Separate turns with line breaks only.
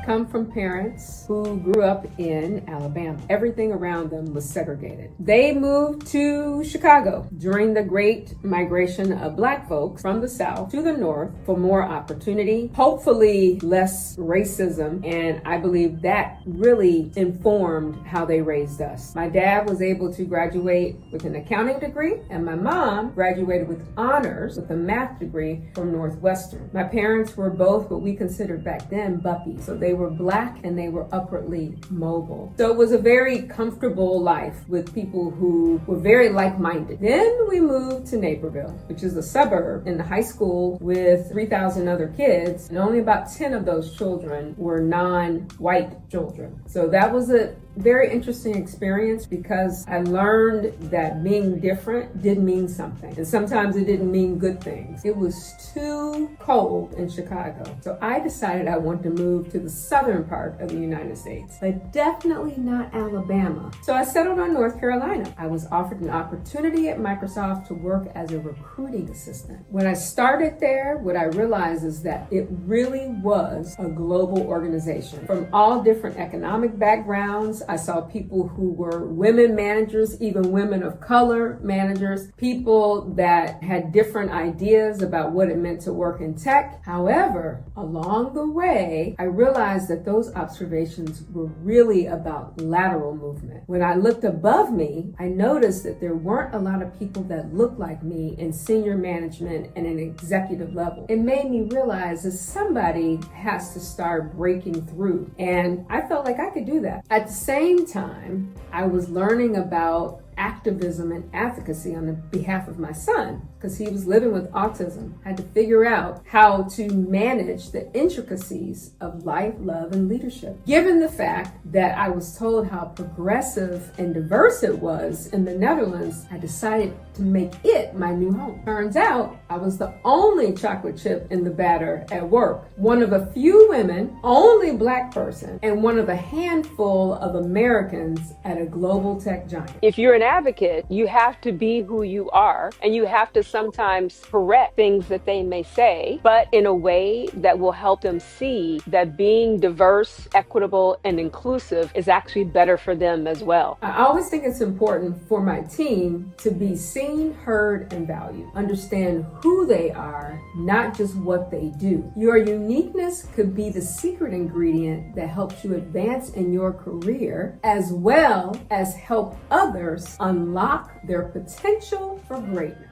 come from parents who grew up in Alabama. Everything around them was segregated. They moved to Chicago during the Great Migration of Black folks from the South to the North for more opportunity, hopefully less racism, and I believe that really informed how they raised us. My dad was able to graduate with an accounting degree, and my mom graduated with honors with a math degree from Northwestern. My parents were both what we considered back then buppies. So they were Black and they were upwardly mobile. So it was a very comfortable life with people who were very like-minded. Then we moved to Naperville, which is a suburb, in the high school with 3,000 other kids, and only about 10 of those children were non-white children. So that was a very interesting experience because I learned that being different did mean something. And sometimes it didn't mean good things. It was too cold in Chicago. So I decided I wanted to move to the southern part of the United States, but definitely not Alabama. So I settled on North Carolina. I was offered an opportunity at Microsoft to work as a recruiting assistant. When I started there, what I realized is that it really was a global organization from all different economic backgrounds. I saw people who were women managers, even women of color managers, people that had different ideas about what it meant to work in tech. However, along the way, I realized that those observations were really about lateral movement. When I looked above me, I noticed that there weren't a lot of people that looked like me in senior management and an executive level. It made me realize that somebody has to start breaking through, and I felt like I could do that. At the same time, I was learning about activism and advocacy on the behalf of my son because he was living with autism. I had to figure out how to manage the intricacies of life, love, and leadership. Given the fact that I was told how progressive and diverse it was in the Netherlands, I decided to make it my new home. Turns out I was the only chocolate chip in the batter at work, one of a few women, only Black person, and one of a handful of Americans at a global tech giant.
If you're an advocate, you have to be who you are, and you have to sometimes correct things that they may say, but in a way that will help them see that being diverse, equitable, and inclusive is actually better for them as well.
I always think it's important for my team to be seen, heard, and valued. Understand who they are, not just what they do. Your uniqueness could be the secret ingredient that helps you advance in your career, as well as help others unlock their potential for greatness.